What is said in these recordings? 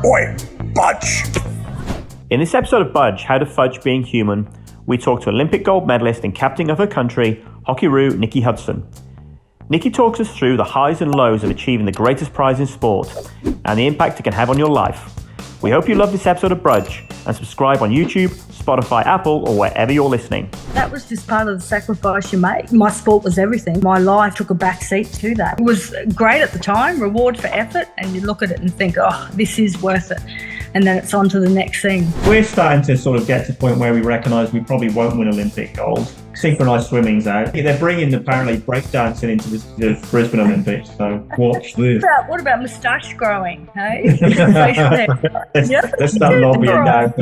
Oi, Budge! In this episode of Budge, How to Fudge Being Human, we talk to Olympic gold medalist and captain of her country, Hockey-roo Nikki Hudson. Nikki talks us through the highs and lows of achieving the greatest prize in sport and the impact it can have on your life. We hope you love this episode of Budge and subscribe on YouTube, Spotify, Apple, or wherever you're listening. That was just part of the sacrifice you make. My sport was everything. My life took a back seat to that. It was great at the time, reward for effort, and you look at it and think, oh, this is worth it. And then it's on to the next thing. We're starting to sort of get to the point where we recognise we probably won't win Olympic gold. Synchronised swimming's out. They're bringing apparently breakdancing into the Brisbane Olympics, so watch this. What about moustache growing, hey? Let's start lobbying now.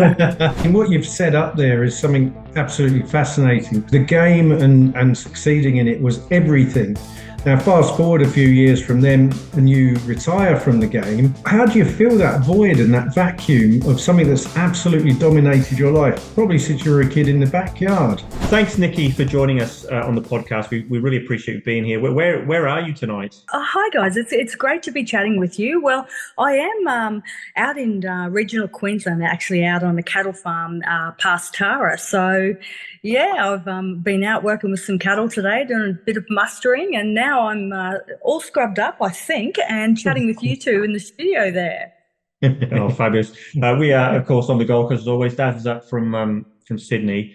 And what you've said up there is something absolutely fascinating. The game and succeeding in it was everything. Now, fast forward a few years from then and you retire from the game. How do you fill that void and that vacuum of something that's absolutely dominated your life, probably since you were a kid in the backyard? Thanks, Nikki, for joining us on the podcast. We really appreciate you being here. Where are you tonight? Hi, guys. It's great to be chatting with you. Well, I am out in regional Queensland, actually out on a cattle farm past Tara. So, yeah, I've been out working with some cattle today, doing a bit of mustering, and now I'm all scrubbed up, I think, and chatting with you two in the studio there. Oh, fabulous. We are, of course, on the Gold Coast as always. Dad is up from Sydney.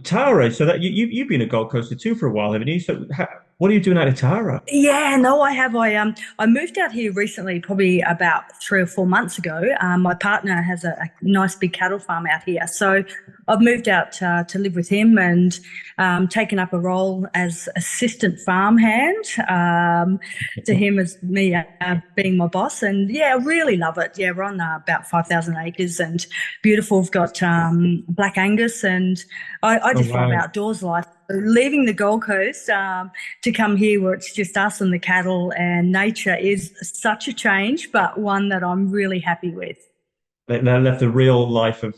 Tara, so that you've been a Gold Coaster too for a while, haven't you? So what are you doing out of Tara? Yeah, no, I have. I moved out here recently, probably about 3 or 4 months ago. My partner has a nice big cattle farm out here, so I've moved out to live with him and taken up a role as assistant farmhand to him as me being my boss. And yeah, I really love it. Yeah, we're on about 5,000 acres and beautiful. We've got Black Angus, and I just love outdoors life. Leaving the Gold Coast to come here where it's just us and the cattle and nature is such a change, but one that I'm really happy with. They left the real life of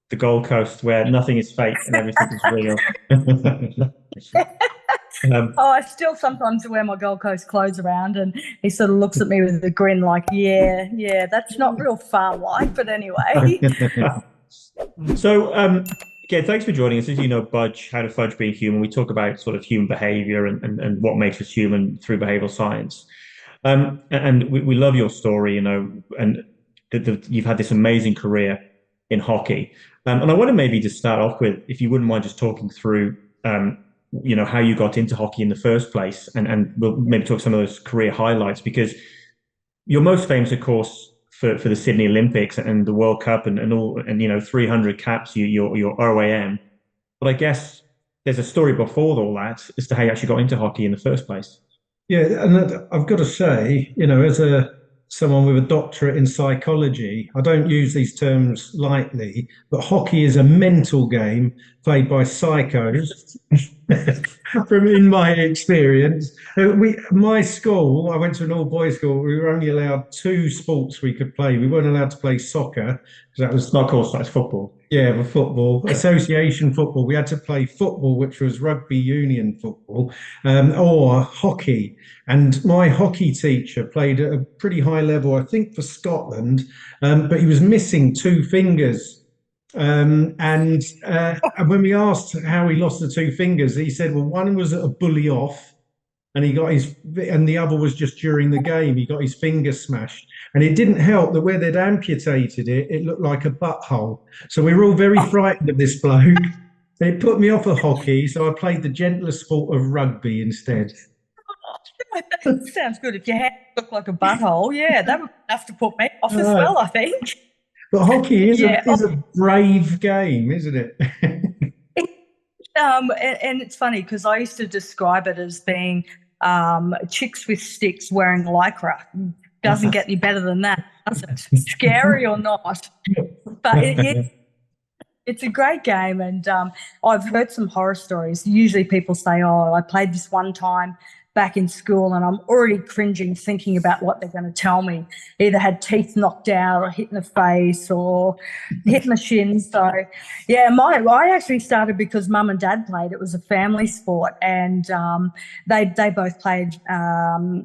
the Gold Coast where nothing is fake and everything is real. I still sometimes wear my Gold Coast clothes around, and he sort of looks at me with a grin like, yeah, that's not real farm life, but anyway. So, again, thanks for joining us. As you know, Budge, How to Fudge Being Human, we talk about sort of human behaviour and what makes us human through behavioural science. And we love your story, you know, and you've had this amazing career in hockey. And I want to maybe just start off with, if you wouldn't mind just talking through, you know, how you got into hockey in the first place, and we'll maybe talk some of those career highlights, because you're most famous, of course, for the Sydney Olympics and the World Cup and all, and you know, 300 caps, your OAM. But I guess there's a story before all that as to how you actually got into hockey in the first place. Yeah, and I've got to say, you know, as someone with a doctorate in psychology, I don't use these terms lightly, but hockey is a mental game played by psychos. From in my experience, my school, I went to an all-boys school. We were only allowed 2 sports we could play. We weren't allowed to play soccer because that was not called, that's football. Yeah, the football, association football. We had to play football, which was rugby union football, or hockey. And my hockey teacher played at a pretty high level, I think, for Scotland, but he was missing 2 fingers. And when we asked how he lost the 2 fingers, he said, well, one was at a bully off, and the other was just during the game. He got his finger smashed. And it didn't help that where they'd amputated it, it looked like a butthole. So we were all very frightened of this bloke. And it put me off of hockey, so I played the gentler sport of rugby instead. Sounds good. If your hand looked like a butthole, yeah, that would have to put me off as well, I think. But hockey is a brave game, isn't it? And it's funny because I used to describe it as being chicks with sticks wearing lycra. Doesn't get any better than that, does it? Scary or not. But it's a great game, and I've heard some horror stories. Usually people say, oh, I played this one time back in school, and I'm already cringing thinking about what they're going to tell me. Either had teeth knocked out or hit in the face or hit in the shins. So, yeah, I actually started because mum and dad played. It was a family sport, and they both played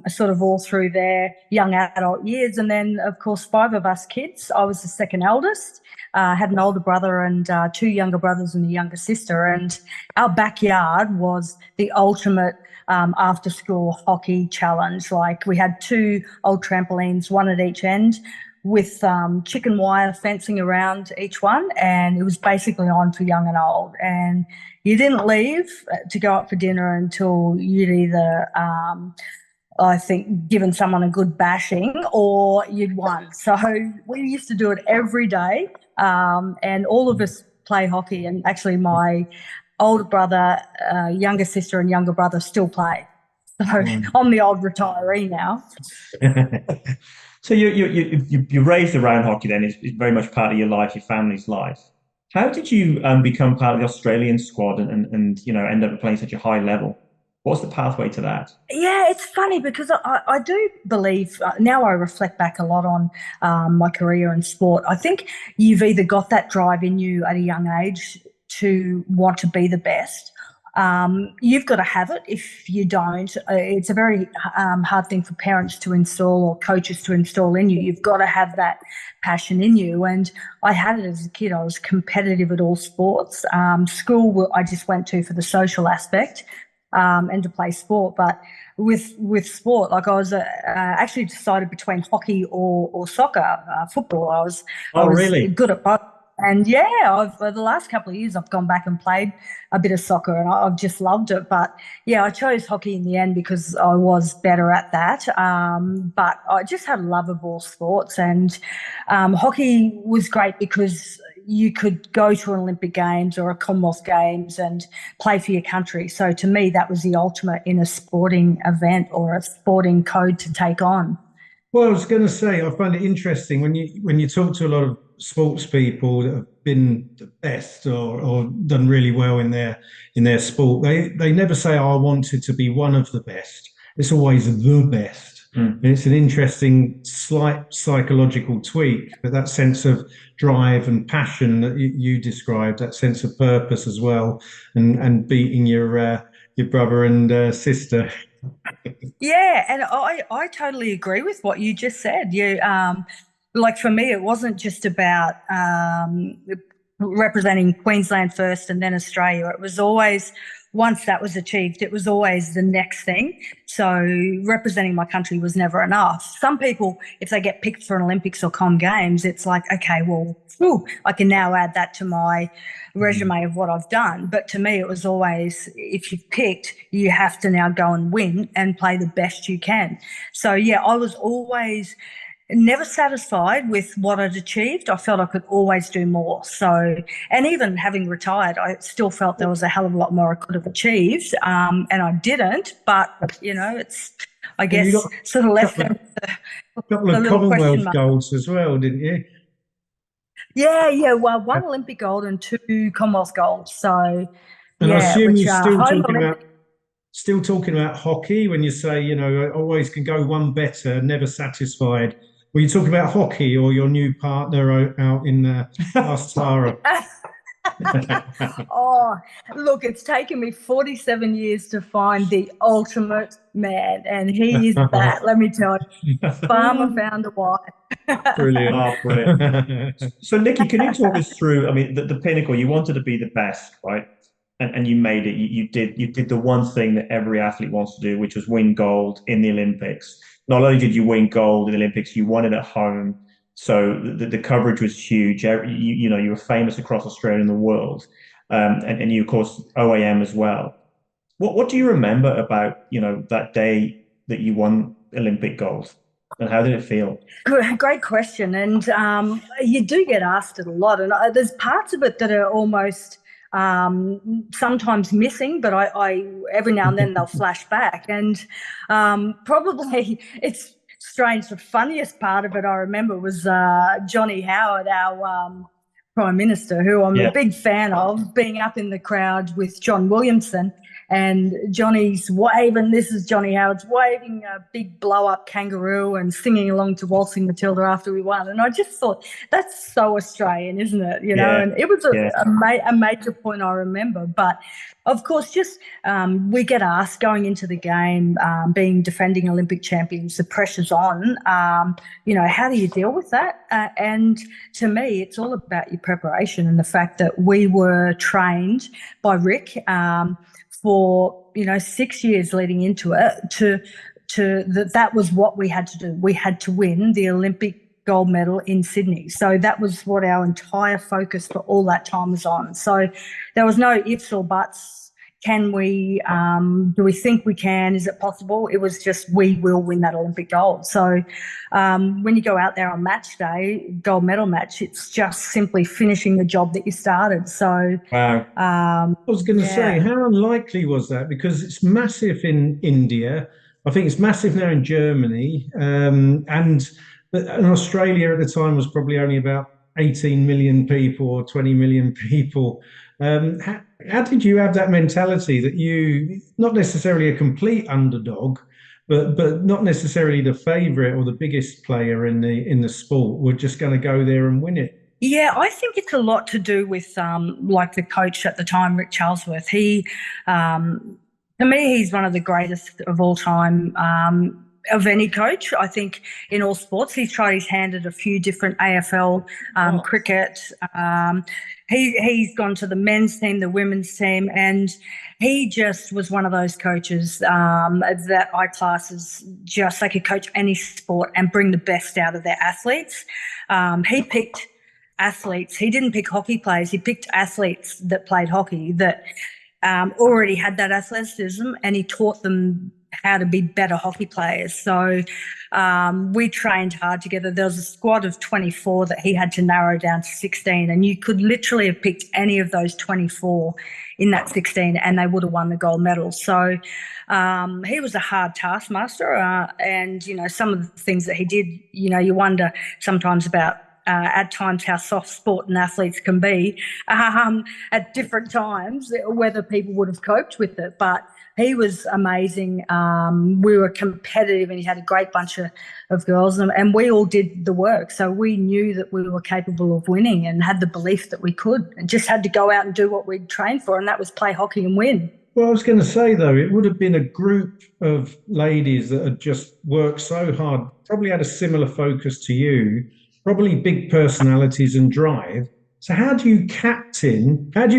sort of all through their young adult years. And then, of course, 5 of us kids. I was the second eldest. Had an older brother and 2 younger brothers and a younger sister. And our backyard was the ultimate after-school hockey challenge. Like, we had 2 old trampolines, one at each end, with chicken wire fencing around each one, and it was basically on for young and old. And you didn't leave to go out for dinner until you'd either I think given someone a good bashing or you'd won. So we used to do it every day, and all of us play hockey. And actually my older brother, younger sister and younger brother still play. So I'm the old retiree now. So you raised around hockey then. It's very much part of your life, your family's life. How did you become part of the Australian squad and end up playing such a high level? What's the pathway to that? Yeah, it's funny because I do believe, now I reflect back a lot on my career in sport. I think you've either got that drive in you at a young age to want to be the best. You've got to have it. If you don't, it's a very hard thing for parents to install or coaches to install in you. You've got to have that passion in you. And I had it as a kid. I was competitive at all sports. School, I just went to for the social aspect. And to play sport, but with sport, like I was actually decided between hockey or soccer, football. I was really good at both, and yeah, for the last couple of years I've gone back and played a bit of soccer, and I've just loved it. But yeah, I chose hockey in the end because I was better at that. But I just had a love of all sports, and hockey was great because you could go to an Olympic Games or a Commonwealth Games and play for your country. So to me, that was the ultimate in a sporting event or a sporting code to take on. Well, I was going to say, I find it interesting when you talk to a lot of sports people that have been the best or done really well in their sport. They never say, "Oh, I wanted to be one of the best." It's always the best. And it's an interesting, slight psychological tweak, but that sense of drive and passion that you described, that sense of purpose as well, and beating your brother and sister. Yeah, and I totally agree with what you just said. You like for me, it wasn't just about representing Queensland first and then Australia. It was always, once that was achieved, it was always the next thing. So representing my country was never enough. Some people, if they get picked for an Olympics or Com Games, it's like, okay, well, I can now add that to my resume of what I've done. But to me, it was always, if you've picked, you have to now go and win and play the best you can. So yeah, I was always never satisfied with what I'd achieved. I felt I could always do more. So, and even having retired, I still felt there was a hell of a lot more I could have achieved, and I didn't. But it's, I guess, sort of left them a couple of Commonwealth golds as well, didn't you? Yeah. Well, 1 Olympic gold and 2 Commonwealth golds. So, and I assume you're still talking about hockey when you say, I always can go one better, never satisfied. Were you talking about hockey or your new partner out in Tara? Oh, look, it's taken me 47 years to find the ultimate man, and he is that, let me tell you. Farmer found a wife. Brilliant. Oh, brilliant. So, Nikki, can you talk us through, I mean, the pinnacle, you wanted to be the best, right? And you made it. You did the one thing that every athlete wants to do, which was win gold in the Olympics. Not only did you win gold in the Olympics, you won it at home. So the coverage was huge. You were famous across Australia and the world, and you of course OAM as well. What do you remember about that day that you won Olympic gold, and how did it feel? Great question, and you do get asked it a lot, and there's parts of it that are almost sometimes missing, but I every now and then they'll flash back, and probably it's strange. The funniest part of it I remember was Johnny Howard, our Prime Minister, who I'm a big fan of, being up in the crowd with John Williamson. and Johnny's waving. This is Johnny Howard's waving a big blow up kangaroo and singing along to Waltzing Matilda after we won. And I just thought, that's so Australian, isn't it? You know, and it was a major point I remember. But of course, just we get asked going into the game, being defending Olympic champions, the pressure's on. You know, how do you deal with that? And to me, it's all about your preparation and the fact that we were trained by Rick for 6 years leading into it that was what we had to do. We had to win the Olympic gold medal in Sydney. So that was what our entire focus for all that time was on. So there was no ifs or buts. Can we, do we think we can? Is it possible? It was just, we will win that Olympic gold. So when you go out there on match day, gold medal match, it's just simply finishing the job that you started. So wow. I was going to say, how unlikely was that? Because it's massive in India. I think it's massive now in Germany. And Australia at the time was probably only about 18 million people or 20 million people. How did you have that mentality that you, not necessarily a complete underdog, but not necessarily the favourite or the biggest player in the sport, were just going to go there and win it? Yeah, I think it's a lot to do with like the coach at the time, Rick Charlesworth. He, to me, he's one of the greatest of all time. Of any coach, I think, in all sports. He's tried his hand at a few different AFL cricket. He's gone to the men's team, the women's team, and he just was one of those coaches that I class as just they could coach any sport and bring the best out of their athletes. He picked athletes. He didn't pick hockey players. He picked athletes that played hockey that already had that athleticism, and he taught them how to be better hockey players. So we trained hard together. There was a squad of 24 that he had to narrow down to 16, and you could literally have picked any of those 24 in that 16 and they would have won the gold medal. So he was a hard taskmaster, and, some of the things that he did, you wonder sometimes about at times how soft sport and athletes can be at different times, whether people would have coped with it. But he was amazing. We were competitive, and he had a great bunch of girls, and we all did the work. So we knew that we were capable of winning and had the belief that we could, and just had to go out and do what we'd trained for, and that was play hockey and win. Well, I was going to say, though, it would have been a group of ladies that had just worked so hard, probably had a similar focus to you, probably big personalities and drive. So how do you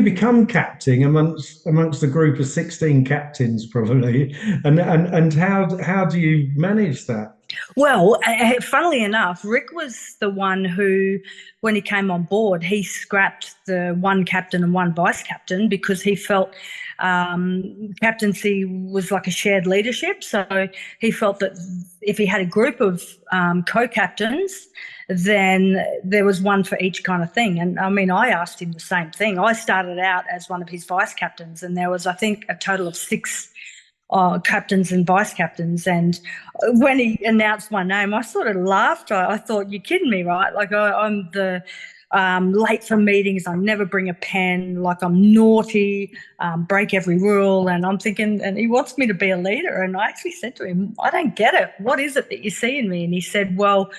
become captain amongst a group of 16 captains, probably? And how do you manage that? Well, funnily enough, Rick was the one who, when he came on board, he scrapped the one captain and one vice captain because he felt captaincy was like a shared leadership. So he felt that if he had a group of co-captains, then there was one for each kind of thing. And I mean, I asked him the same thing. I started out as one of his vice captains, and there was, I think, a total of 6 captains and vice captains. And when he announced my name, I sort of laughed. I thought, you're kidding me, right? Like I'm the late for meetings, I never bring a pen, like I'm naughty, break every rule. And I'm thinking, and he wants me to be a leader. And I actually said to him, I don't get it. What is it that you see in me? And he said, well,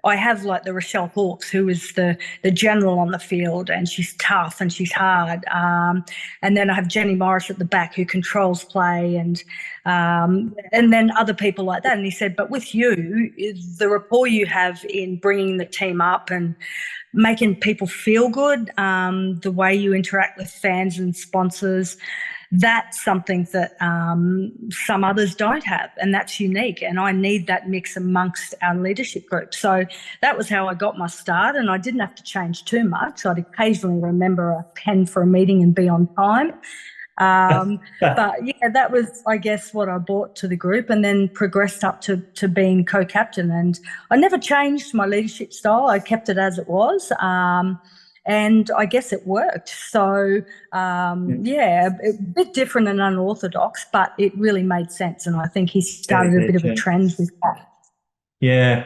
I have like the Rochelle Hawkes, who is the general on the field, and she's tough and she's hard. And then I have Jenny Morris at the back, who controls play, and then other people like that. And he said, but with you, the rapport you have in bringing the team up and making people feel good, the way you interact with fans and sponsors, that's something that some others don't have, and that's unique. And I need that mix amongst our leadership group. So that was how I got my start, and I didn't have to change too much. I'd occasionally remember a pen for a meeting and be on time. But yeah, that was, I guess, what I brought to the group, and then progressed up to being co-captain. And I never changed my leadership style. I kept it as it was. And I guess it worked. So, yeah, a bit different and unorthodox, but it really made sense. And I think he started a bit of a trend with that. Yeah.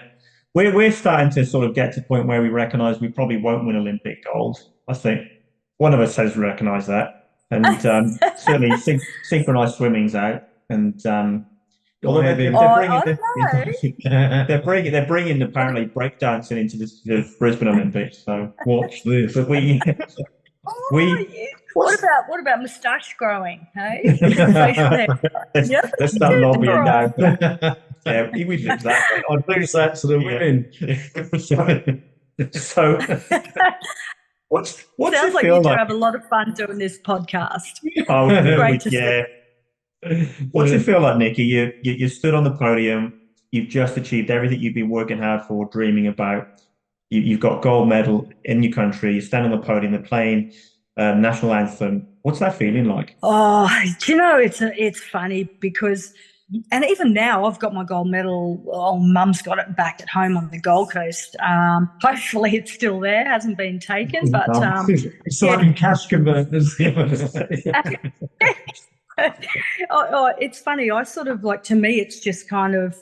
We're starting to sort of get to the point where we recognise we probably won't win Olympic gold. I think one of us has recognised that. and certainly synchronized swimming's out, and although Heavy. they're bringing apparently breakdancing into the Brisbane Olympics. So Watch this. but we What about moustache growing? Hey, let's start lobbying now. Yeah, we lose that. I'd lose that to the women. So what's Sounds it like feel you two like? have a lot of fun doing this podcast. Oh, Great to see. yeah. What's it feel like, Nikki? You stood on the podium. You've just achieved everything you've been working hard for, dreaming about. You've got gold medal in your country. You stand on the podium, they're playing national anthem. What's that feeling like? Oh, do you know, it's funny because, and even now I've got my gold medal. Oh, Mum's got it back at home on the Gold Coast. Hopefully it's still there, hasn't been taken. But It's like in cash converters. it's funny. I sort of like, to me, it's just kind of,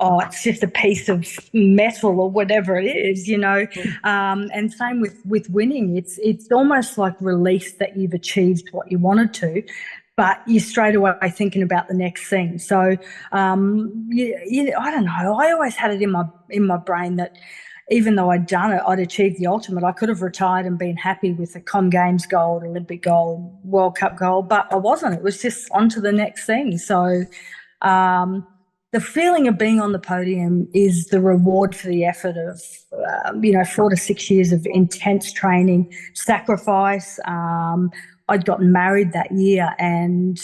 it's just a piece of metal or whatever it is, you know. And same with winning. It's almost like relief that you've achieved what you wanted to, but you're straight away thinking about the next thing. So, I don't know. I always had it in my brain that even though I'd done it, I'd achieved the ultimate. I could have retired and been happy with the Com Games gold, Olympic gold, World Cup gold, but I wasn't. It was just on to the next thing. So the feeling of being on the podium is the reward for the effort of, 4 to 6 years of intense training, sacrifice. I'd gotten married that year, and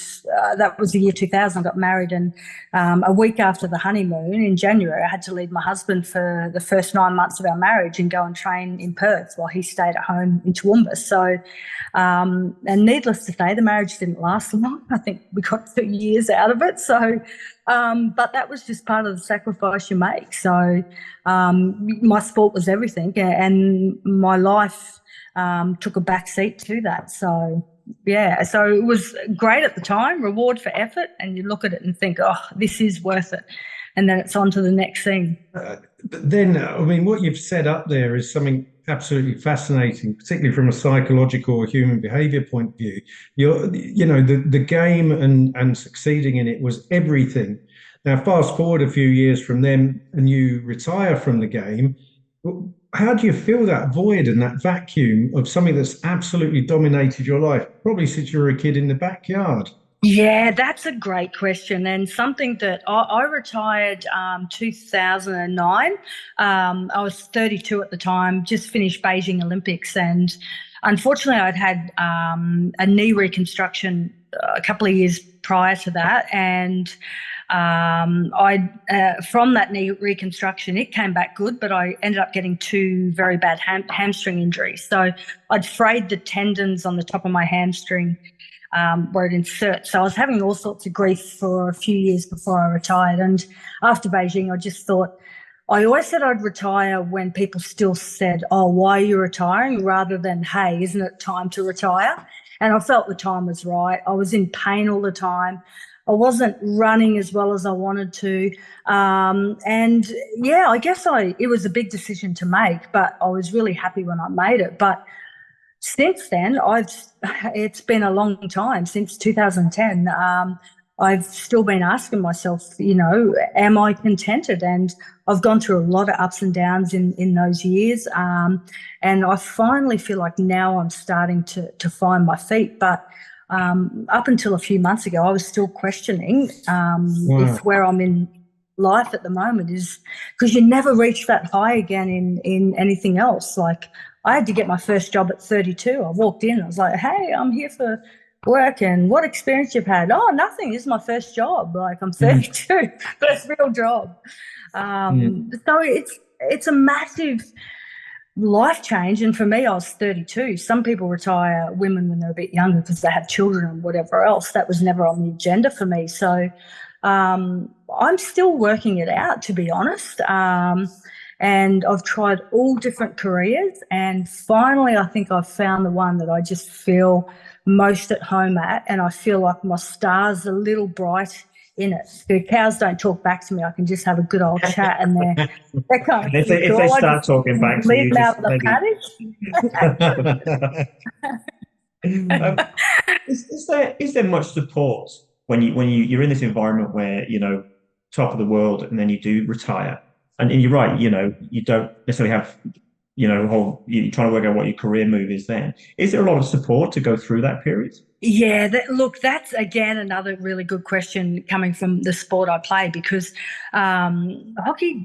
that was the year 2000. I got married, and a week after the honeymoon in January, I had to leave my husband for the first 9 months of our marriage and go and train in Perth while he stayed at home in Toowoomba. So, and needless to say, the marriage didn't last long. I think we got 2 years out of it. So, but that was just part of the sacrifice you make. So, my sport was everything, and my life took a back seat to that. So, yeah, so it was great at the time, reward for effort, and you look at it and think, oh, this is worth it. And then it's on to the next thing. But then, I mean, what you've set up there is something absolutely fascinating, particularly from a psychological or human behavior point of view. The game and succeeding in it was everything. Now, fast forward a few years from then and you retire from the game. How do you fill that void and that vacuum of something that's absolutely dominated your life, probably since you were a kid in the backyard? Yeah, that's a great question, and something that I retired 2009. I was 32 at the time, just finished Beijing Olympics, and unfortunately I'd had a knee reconstruction a couple of years prior to that, and from that knee reconstruction, it came back good, but I ended up getting 2 very bad hamstring injuries. So I'd frayed the tendons on the top of my hamstring where it inserts. So I was having all sorts of grief for a few years before I retired. And after Beijing, I just thought, I always said I'd retire when people still said, oh, why are you retiring? Rather than, hey, isn't it time to retire? And I felt the time was right. I was in pain all the time. I wasn't running as well as I wanted to. And yeah, I guess it was a big decision to make, but I was really happy when I made it. But since then, it's been a long time, since 2010. I've still been asking myself, am I contented? And I've gone through a lot of ups and downs in those years. And I finally feel like now I'm starting to find my feet. But up until a few months ago, I was still questioning if where I'm in life at the moment is, because you never reach that high again in anything else. Like, I had to get my first job at 32. I walked in, I was like, hey, I'm here for work, and what experience you've had? Oh, nothing. This is my first job. Like, I'm 32, first real job. So it's a massive life change. And for me, I was 32. Some people retire women when they're a bit younger because they have children and whatever else. That was never on the agenda for me. So I'm still working it out, to be honest. And I've tried all different careers, and finally I think I've found the one that I just feel most at home at, and I feel like my star's a little bright in it. The cows don't talk back to me. I can just have a good old chat, and they're kind of if they start talking back to you, leave them out in the paddock. Is there much support when you're in this environment where top of the world and then you do retire? And you're right, you don't necessarily have you're trying to work out what your career move is then. Is there a lot of support to go through that period? Yeah, look, that's again another really good question coming from the sport I play, because hockey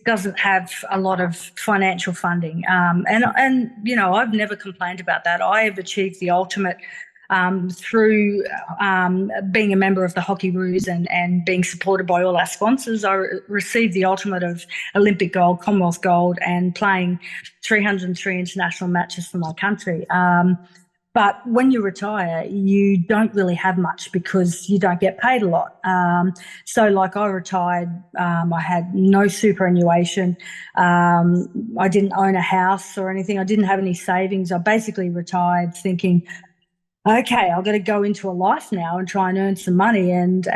doesn't have a lot of financial funding, and I've never complained about that. I have achieved the ultimate through being a member of the Hockeyroos and being supported by all our sponsors. I received the ultimate of Olympic gold, Commonwealth gold, and playing 303 international matches for my country. But when you retire, you don't really have much because you don't get paid a lot. So like I retired, I had no superannuation. I didn't own a house or anything. I didn't have any savings. I basically retired thinking, okay, I've got to go into a life now and try and earn some money and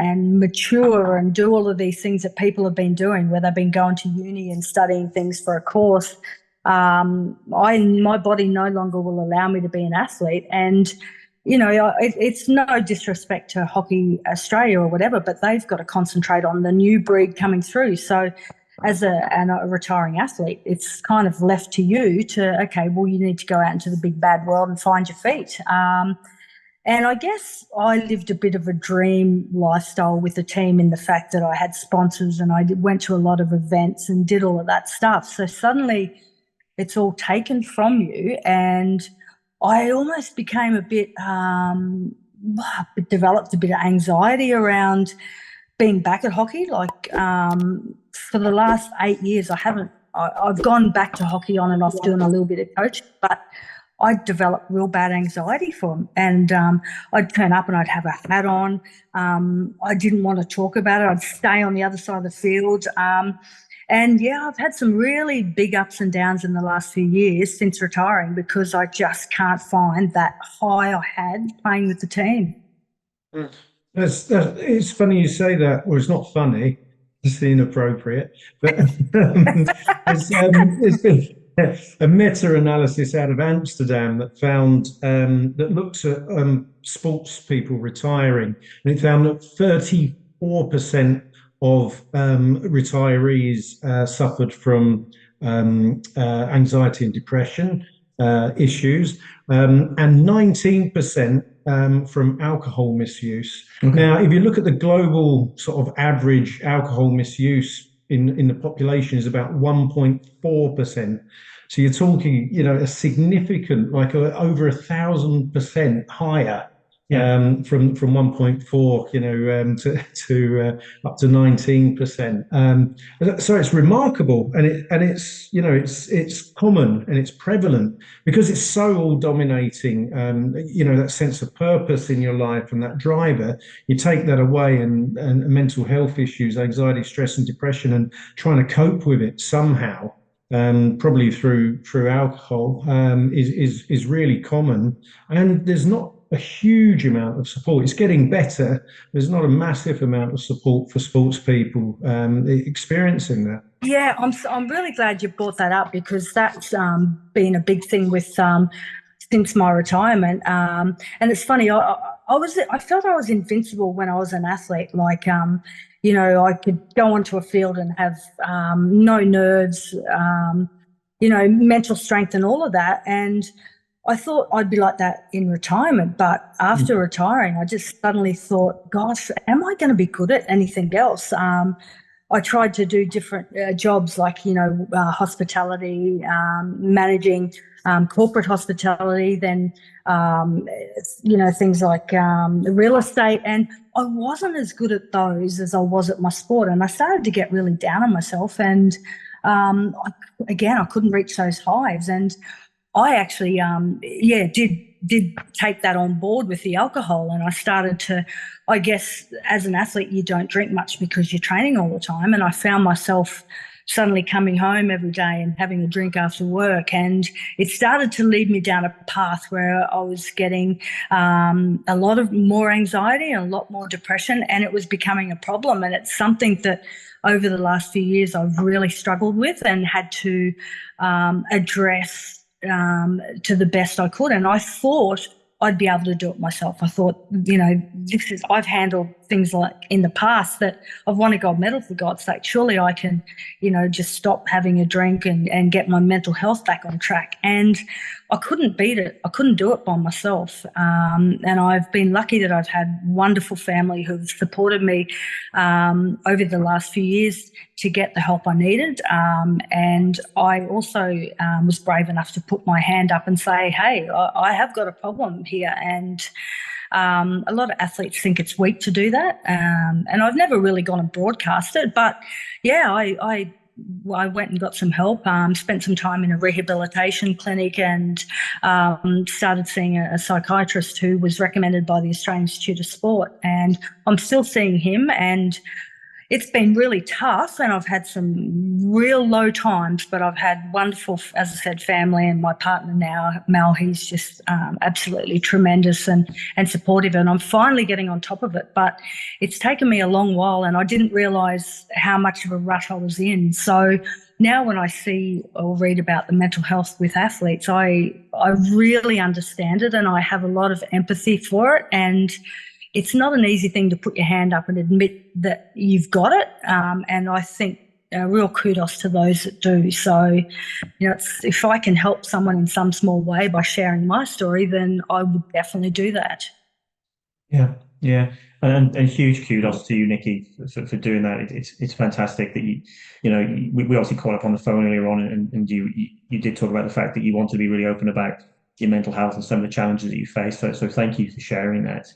mature and do all of these things that people have been doing, where they've been going to uni and studying things for a course. My body no longer will allow me to be an athlete. And, it's no disrespect to Hockey Australia or whatever, but they've got to concentrate on the new breed coming through. So as a retiring athlete, it's kind of left to you to, okay, well, you need to go out into the big bad world and find your feet. And I guess I lived a bit of a dream lifestyle with the team, in the fact that I had sponsors and I went to a lot of events and did all of that stuff. So suddenly it's all taken from you, and I almost became a bit developed a bit of anxiety around being back at hockey. Like for the last 8 years, I've gone back to hockey on and off doing a little bit of coaching, but I developed real bad anxiety for them. And I'd turn up and I'd have a hat on. I didn't want to talk about it. I'd stay on the other side of the field. And yeah, I've had some really big ups and downs in the last few years since retiring, because I just can't find that high I had playing with the team. It's funny you say that, or it's not funny, it's inappropriate, but there's been a meta-analysis out of Amsterdam that found that looks at sports people retiring, and it found that 34% of retirees suffered from anxiety and depression issues, and 19% from alcohol misuse. Okay. Now, if you look at the global sort of average alcohol misuse in the population is about 1.4%. So you're talking, a significant, like over 1,000% higher. From 1.4, to up to 19%. So it's remarkable, and it's common and it's prevalent because it's so all dominating. That sense of purpose in your life and that driver. You take that away, and mental health issues, anxiety, stress, and depression, and trying to cope with it somehow. Probably through alcohol, is really common, and there's not a huge amount of support. It's getting better. There's not a massive amount of support for sports people experiencing that. Yeah, I'm really glad you brought that up, because that's been a big thing with since my retirement. And it's funny, I felt I was invincible when I was an athlete. Like I could go onto a field and have no nerves, mental strength and all of that. And I thought I'd be like that in retirement, but after retiring, I just suddenly thought, gosh, am I going to be good at anything else? I tried to do different jobs, like, hospitality, managing corporate hospitality, then, things like real estate. And I wasn't as good at those as I was at my sport. And I started to get really down on myself. And I couldn't reach those highs. And I actually, did take that on board with the alcohol, and I started to, I guess, as an athlete, you don't drink much because you're training all the time, and I found myself suddenly coming home every day and having a drink after work, and it started to lead me down a path where I was getting a lot of more anxiety and a lot more depression, and it was becoming a problem, and it's something that over the last few years I've really struggled with and had to address to the best I could. And I thought I'd be able to do it myself. I thought, I've handled things like in the past that I've won a gold medal, for God's sake. Surely I can, just stop having a drink and get my mental health back on track. And I couldn't beat it. I couldn't do it by myself. And I've been lucky that I've had wonderful family who've supported me over the last few years to get the help I needed. And I also was brave enough to put my hand up and say, hey, I have got a problem here. And a lot of athletes think it's weak to do that. And I've never really gone and broadcast it. But, yeah, I went and got some help, spent some time in a rehabilitation clinic, and started seeing a psychiatrist who was recommended by the Australian Institute of Sport. And I'm still seeing him, and it's been really tough, and I've had some real low times, but I've had wonderful, as I said, family, and my partner now, Mel, he's just absolutely tremendous and supportive, and I'm finally getting on top of it. But it's taken me a long while, and I didn't realise how much of a rut I was in. So now when I see or read about the mental health with athletes, I really understand it, and I have a lot of empathy for it. And it's not an easy thing to put your hand up and admit that you've got it. And I think real kudos to those that do. So, if I can help someone in some small way by sharing my story, then I would definitely do that. Yeah. And huge kudos to you, Nikki, for doing that. It's fantastic that we obviously caught up on the phone earlier on, and you did talk about the fact that you want to be really open about your mental health and some of the challenges that you face. So thank you for sharing that.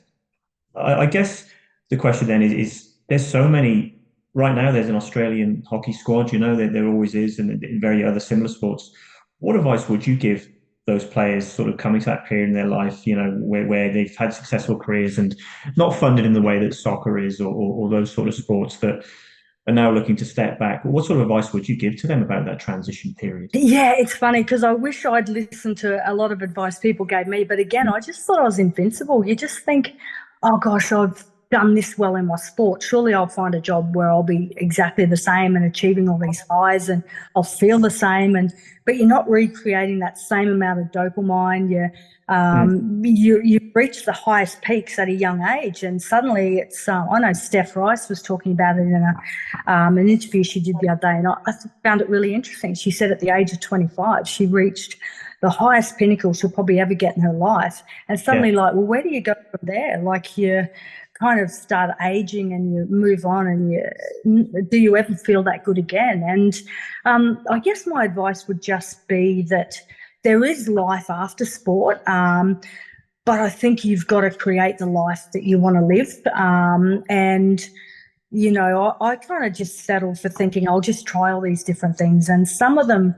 I guess the question then is there's so many right now. There's an Australian hockey squad, there always is, and in very other similar sports. What advice would you give those players sort of coming to that period in their life, where they've had successful careers and not funded in the way that soccer is, or those sort of sports that are now looking to step back? What sort of advice would you give to them about that transition period? Yeah, it's funny because I wish I'd listened to a lot of advice people gave me, but again, I just thought I was invincible. You just think, oh gosh, I've done this well in my sport. Surely I'll find a job where I'll be exactly the same and achieving all these highs, and I'll feel the same. But you're not recreating that same amount of dopamine. You reach the highest peaks at a young age, and suddenly it's. I know Steph Rice was talking about it in an interview she did the other day, and I found it really interesting. She said at the age of 25, she reached the highest pinnacle she'll probably ever get in her life, and suddenly, well, where do you go from there? Like you kind of start aging and you move on, and do you ever feel that good again? And I guess my advice would just be that there is life after sport, but I think you've got to create the life that you want to live. And I kind of just settled for thinking I'll just try all these different things, and some of them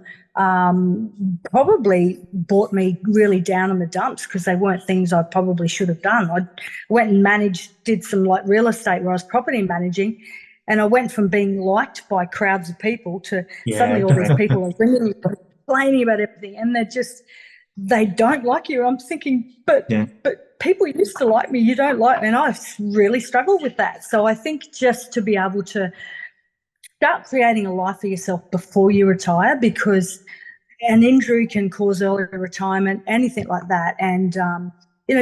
probably brought me really down in the dumps because they weren't things I probably should have done. I went and did some like real estate where I was property managing, and I went from being liked by crowds of people to suddenly all these people are ringing me, complaining about everything, and they don't like you. I'm thinking, but people used to like me, you don't like me, and I really struggled with that. So I think just to be able to start creating a life for yourself before you retire, because an injury can cause early retirement, anything like that. And,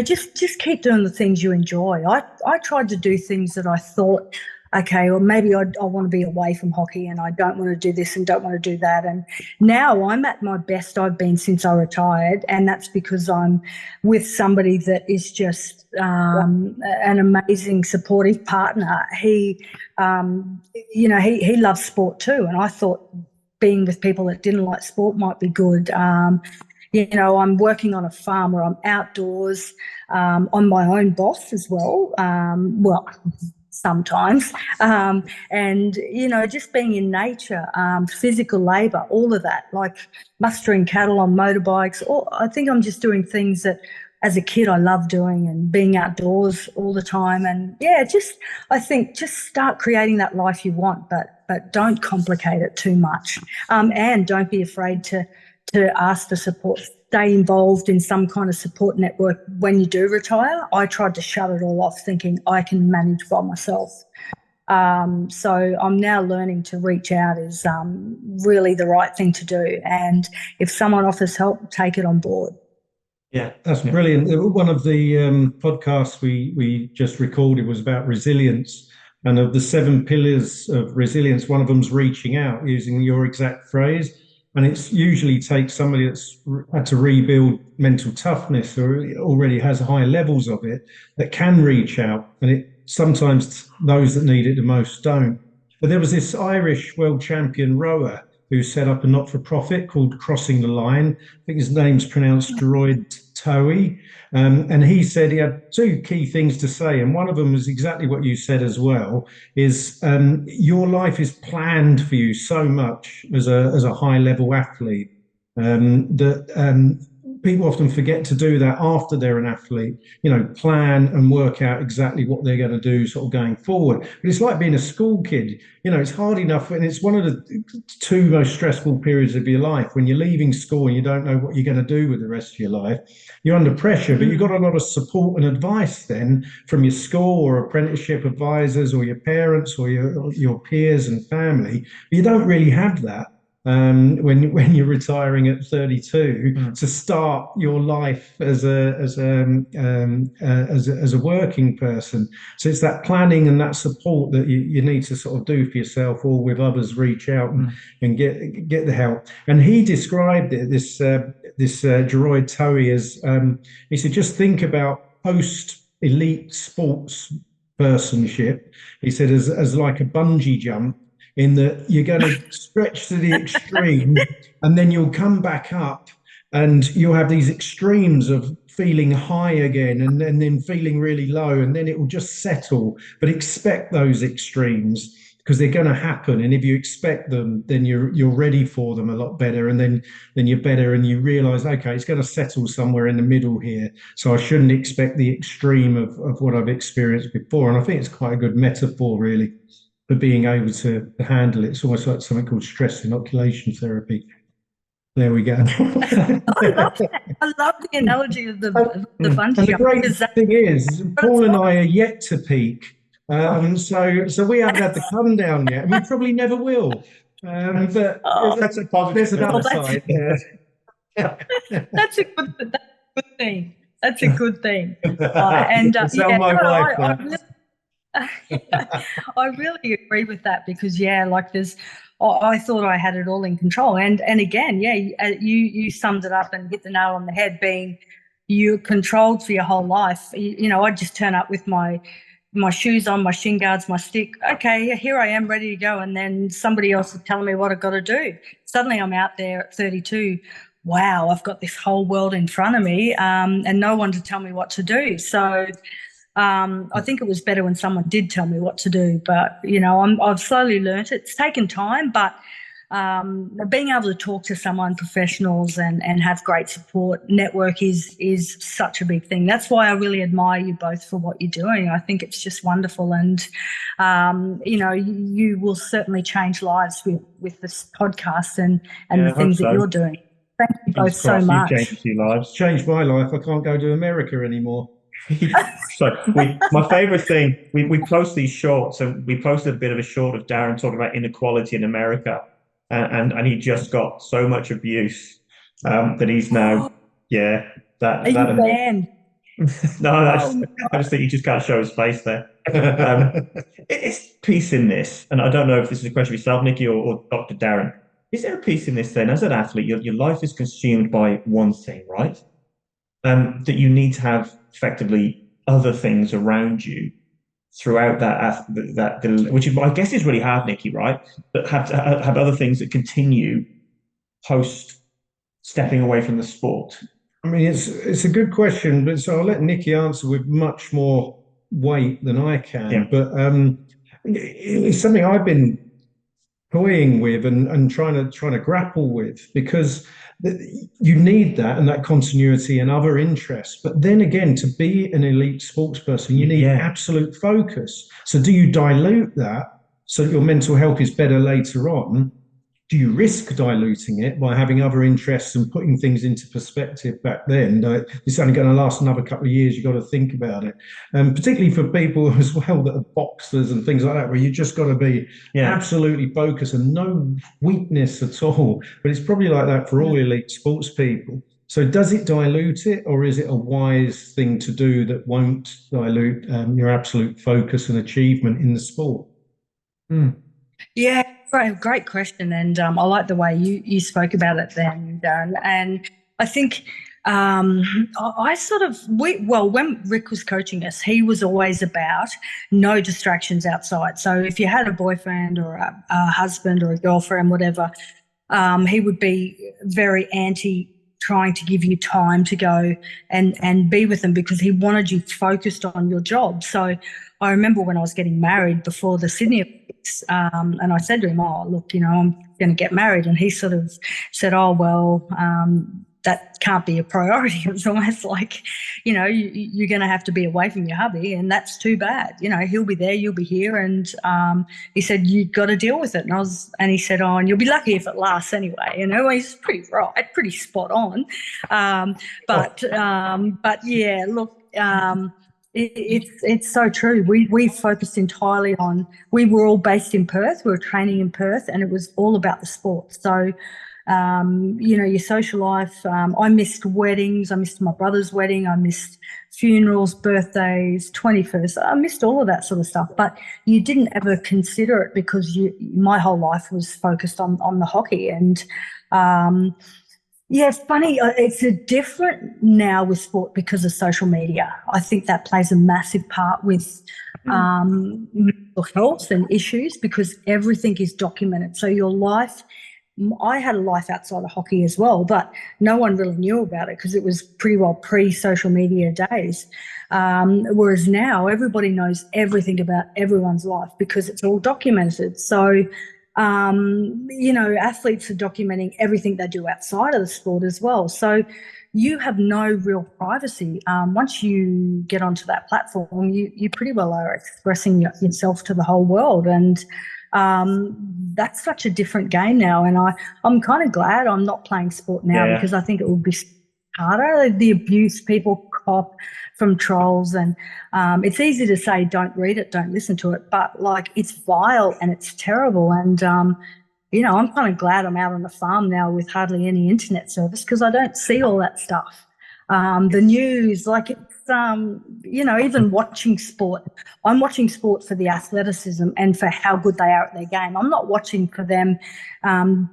just keep doing the things you enjoy. I tried to do things that I thought, okay, well, maybe I want to be away from hockey and I don't want to do this and don't want to do that. And now I'm at my best I've been since I retired, and that's because I'm with somebody that is just an amazing supportive partner. He loves sport too, and I thought being with people that didn't like sport might be good. I'm working on a farm where I'm outdoors. I'm my own boss as well. Sometimes, and just being in nature, physical labour, all of that, like mustering cattle on motorbikes. I think I'm just doing things that as a kid I loved doing, and being outdoors all the time. And I think just start creating that life you want, but don't complicate it too much, and don't be afraid to ask for support. Stay involved in some kind of support network when you do retire. I tried to shut it all off thinking I can manage by myself. So I'm now learning to reach out is really the right thing to do. And if someone offers help, take it on board. Yeah. That's Yeah. brilliant. One of the podcasts we just recorded was about resilience, and of the 7 pillars of resilience, one of them's reaching out, using your exact phrase. And it's usually takes somebody that's had to rebuild mental toughness or already has high levels of it that can reach out, and it sometimes those that need it the most don't. But there was this Irish world champion rower who set up a not-for-profit called Crossing the Line. I think his name's pronounced Droid Towie. And he said he had two key things to say. And one of them was exactly what you said as well, is your life is planned for you so much as a high level athlete, that people often forget to do that after they're an athlete, plan and work out exactly what they're going to do sort of going forward. But it's like being a school kid. It's hard enough, and it's one of the two most stressful periods of your life when you're leaving school and you don't know what you're going to do with the rest of your life. You're under pressure, but you've got a lot of support and advice then from your school or apprenticeship advisors or your parents or your peers and family. But you don't really have that when you're retiring at 32 to start your life as a working person. So it's that planning and that support that you need to sort of do for yourself or with others. Reach out and get the help. And he described it, this Geroid Towie, as he said, just think about post elite sports personship. He said as like a bungee jump, in that you're going to stretch to the extreme and then you'll come back up and you'll have these extremes of feeling high again and then feeling really low, and then it will just settle. But expect those extremes because they're going to happen, and if you expect them, then you're ready for them a lot better, and then you're better, and you realize, okay, it's going to settle somewhere in the middle here, so I shouldn't expect the extreme of what I've experienced before. And I think it's quite a good metaphor, really, for being able to handle it. It's almost like something called stress inoculation therapy. There we go. I love the analogy of the bungee and the great thing is, Paul and I are yet to peak. So we haven't had the come down yet, and we probably never will. But that's a positive. There's another side there. That's a good thing. That's a good thing. And I really agree with that because I thought I had it all in control, and again, you summed it up and hit the nail on the head. Being you're controlled for your whole life. I just turn up with my shoes on, my shin guards, my stick. Okay, here I am, ready to go, and then somebody else is telling me what I've got to do. Suddenly, I'm out there at 32. Wow, I've got this whole world in front of me, and no one to tell me what to do. So. I think it was better when someone did tell me what to do, but I've slowly learnt it. It's taken time, but being able to talk to someone, professionals, and have great support network is such a big thing. That's why I really admire you both for what you're doing. I think it's just wonderful, and you will certainly change lives with this podcast and the things that you're doing. Thank you both so much. Changed a few lives. Changed my life. I can't go to America anymore. So my favorite thing, we post these shorts, and we posted a bit of a short of Darren talking about inequality in America, and he just got so much abuse that he's now Are you banned? No, I just think he just can't show his face there. It's peace in this, and I don't know if this is a question for yourself, Nikki, or Dr. Darren. Is there a peace in this then? As an athlete, your life is consumed by one thing, right? That you need to have effectively other things around you throughout that which I guess is really hard, Nikki, right? But have other things that continue post stepping away from the sport. I mean, it's a good question, but so I'll let Nikki answer with much more weight than I can. Yeah. But it's something I've been toying with and trying to grapple with, because you need that and that continuity and other interests. But then again, to be an elite sports person, you need absolute focus. So do you dilute that so that your mental health is better later on? Do you risk diluting it by having other interests and putting things into perspective back then? It's only going to last another couple of years. You've got to think about it. Particularly for people as well that are boxers and things like that, where you just got to be absolutely focused and no weakness at all. But it's probably like that for all elite sports people. So does it dilute it, or is it a wise thing to do that won't dilute your absolute focus and achievement in the sport? Mm. Yeah, great question, and I like the way you spoke about it then, Darren. And I think I sort of when Rick was coaching us, he was always about no distractions outside. So if you had a boyfriend or a husband or a girlfriend, whatever, he would be very anti trying to give you time to go and be with them because he wanted you focused on your job. So I remember when I was getting married before the Sydney Olympics, and I said to him, "Oh, look, I'm going to get married," and he sort of said, "Oh, well, that can't be a priority." It was almost like, you're going to have to be away from your hubby, and that's too bad. He'll be there, you'll be here, and he said you've got to deal with it. And he said, "Oh, and you'll be lucky if it lasts anyway." He's pretty right, pretty spot on. But yeah, look. It's so true. We focused entirely on. We were all based in Perth. We were training in Perth, and it was all about the sport. So, your social life. I missed weddings. I missed my brother's wedding. I missed funerals, birthdays, 21st. I missed all of that sort of stuff. But you didn't ever consider it because my whole life was focused on the hockey and. Yeah, it's funny. It's different now with sport because of social media. I think that plays a massive part with mental health and issues because everything is documented. So your life, I had a life outside of hockey as well, but no one really knew about it because it was pretty well pre-social media days. Whereas now everybody knows everything about everyone's life because it's all documented. So athletes are documenting everything they do outside of the sport as well. So you have no real privacy. Once you get onto that platform, you pretty well are expressing yourself to the whole world. And that's such a different game now. And I'm kind of glad I'm not playing sport now because I think it would be harder. The abuse people cop from trolls, and it's easy to say don't read it, don't listen to it, but it's vile and it's terrible. And I'm kind of glad I'm out on the farm now with hardly any internet service because I don't see all that stuff. The news, even watching sport, I'm watching sport for the athleticism and for how good they are at their game. I'm not watching for them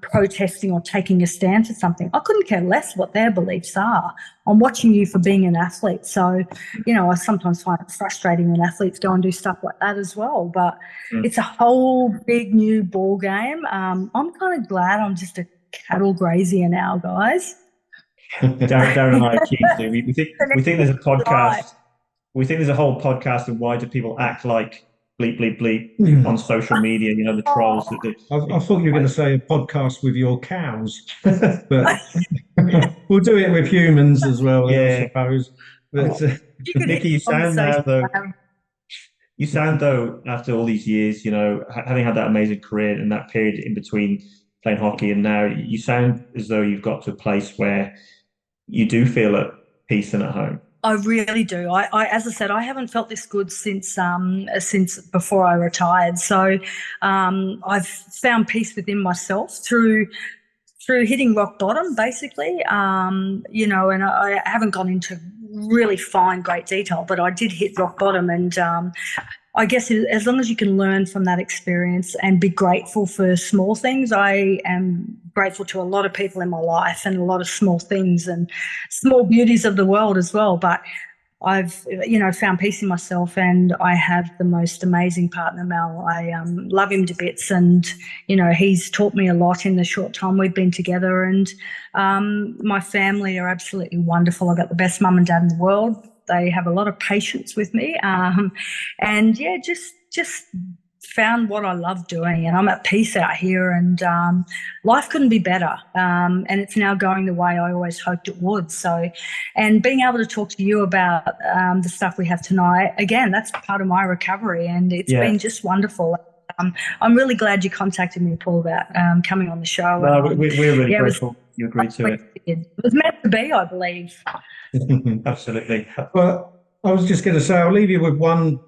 protesting or taking a stand for something. I couldn't care less what their beliefs are. I'm watching you for being an athlete. So, I sometimes find it frustrating when athletes go and do stuff like that as well. But it's a whole big new ball game. I'm kind of glad I'm just a cattle grazier now, guys. Darren and I are keen to. We think there's a podcast. We think there's a whole podcast of why do people act like bleep bleep bleep on social media. The trolls that do. I thought you were going to say a podcast with your cows, but we'll do it with humans as well. I suppose. But Nikki, you sound now though. You sound though after all these years, having had that amazing career and that period in between playing hockey and now, you sound as though you've got to a place where you do feel at peace and at home. I really do. As I said, I haven't felt this good since before I retired. So I've found peace within myself through hitting rock bottom, basically. And I haven't gone into really fine, great detail, but I did hit rock bottom. And I guess as long as you can learn from that experience and be grateful for small things, I am grateful to a lot of people in my life and a lot of small things and small beauties of the world as well. But I've, found peace in myself, and I have the most amazing partner, Mel. I love him to bits, and, he's taught me a lot in the short time we've been together. And my family are absolutely wonderful. I've got the best mum and dad in the world. They have a lot of patience with me. And yeah, just found what I love doing, and I'm at peace out here, and life couldn't be better. And it's now going the way I always hoped it would. So, and being able to talk to you about the stuff we have tonight, again, that's part of my recovery, and it's been just wonderful. I'm really glad you contacted me, Paul, about coming on the show. No, we're really grateful you agreed to it. It was meant to be, I believe. Absolutely. Well, I was just going to say, I'll leave you with one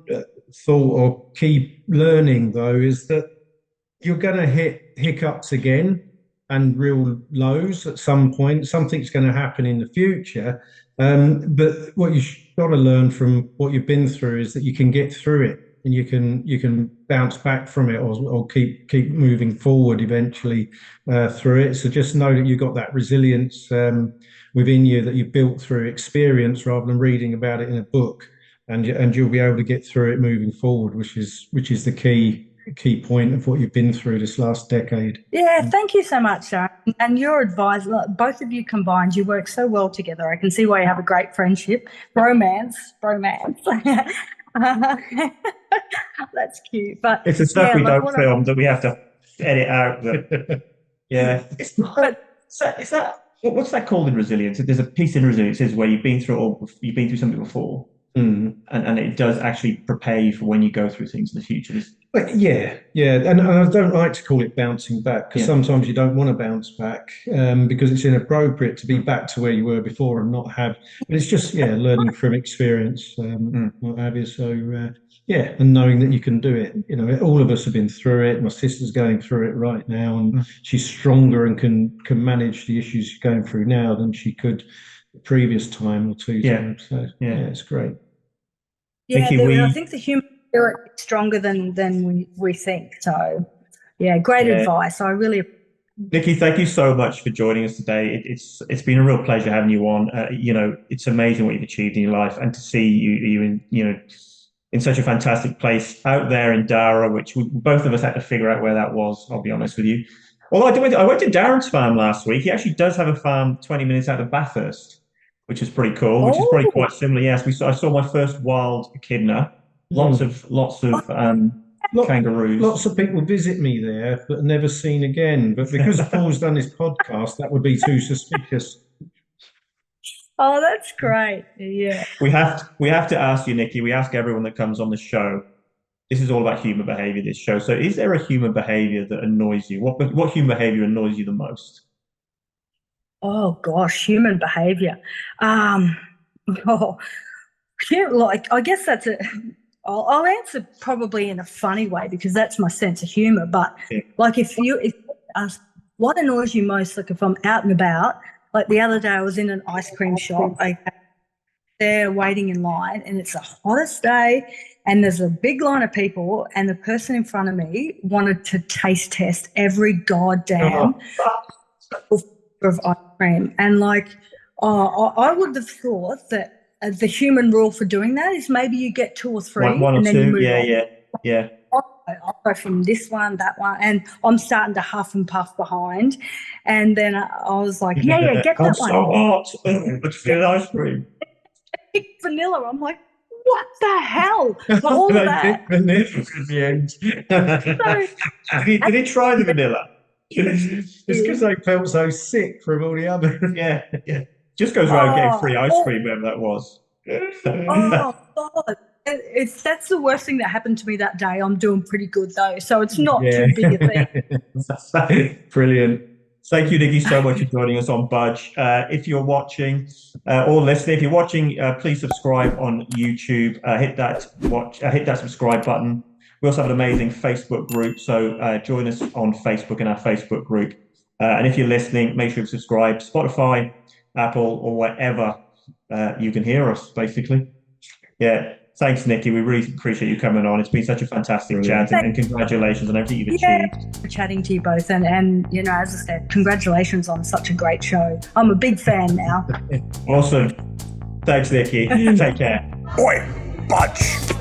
thought or key learning, though, is that you're going to hit hiccups again. and real lows at some point. Something's going to happen in the future. But what you've got to learn from what you've been through is that you can get through it, and you can bounce back from it, or keep moving forward eventually through it. So just know that you've got that resilience within you that you've built through experience rather than reading about it in a book, and you'll be able to get through it moving forward, which is the key point of what you've been through this last decade. Yeah, thank you so much, Sharon. And your advice, both of you combined, you work so well together. I can see why you have a great friendship. Bromance. That's cute. But it's the stuff we don't film that we have to edit out. But yeah, it's not. Is that what's that called in resilience? There's a piece in resilience where you've been through something before, and it does actually prepare you for when you go through things in the future. Yeah, and I don't like to call it bouncing back, because sometimes you don't want to bounce back because it's inappropriate to be back to where you were before and not have. But it's just learning from experience, what have you. So and knowing that you can do it. You know, all of us have been through it. My sister's going through it right now, and she's stronger and can manage the issues she's going through now than she could the previous time or two. Times. So it's great. Yeah, I think the human spirit is stronger than we think. So, great advice. I really. Nikki, thank you so much for joining us today. It's been a real pleasure having you on. It's amazing what you've achieved in your life, and to see you in such a fantastic place out there in Darra, which both of us had to figure out where that was. I'll be honest with you. Although I went to Darren's farm last week. He actually does have a farm 20 minutes out of Bathurst, which is pretty cool. Which is probably quite similar. Yes, I saw my first wild echidna. Lots of kangaroos. Lots of people visit me there, but never seen again. But because Paul's done his podcast, that would be too suspicious. Oh, that's great. Yeah. We have to ask you, Nikki. We ask everyone that comes on the show. This is all about human behavior, this show. So is there a human behavior that annoys you? What human behavior annoys you the most? Oh gosh, human behavior. I guess that's I'll answer probably in a funny way because that's my sense of humor. But like if you ask what annoys you most, like if I'm out and about, like the other day I was in an ice cream shop, there waiting in line, and it's the hottest day, and there's a big line of people, and the person in front of me wanted to taste test every goddamn of ice cream. And I would have thought that the human rule for doing that is maybe you get 2 or 3 one and or then two. you move on. Yeah. I'll go from this one, that one, and I'm starting to huff and puff behind. And then I was like, get that one. So hot. Let's get ice cream. Vanilla. I'm like, what the hell? All of that. Did he try the vanilla? It's because they felt so sick from all the other. Yeah. Just goes around getting free ice cream, whatever that was. Oh God. That's the worst thing that happened to me that day. I'm doing pretty good though, so it's not too big a thing. Brilliant. Thank you, Nikki, so much for joining us on Budge. If you're watching or listening, if you're watching, please subscribe on YouTube. Hit that subscribe button. We also have an amazing Facebook group, so join us on Facebook in our Facebook group. And if you're listening, make sure you subscribe. Spotify, Apple, or wherever you can hear us, basically. Yeah. Thanks, Nikki. We really appreciate you coming on. It's been such a fantastic chat, and congratulations on everything you've achieved. For chatting to you both, and as I said, congratulations on such a great show. I'm a big fan now. Awesome. Thanks, Nikki. Take care. Oi, Budge.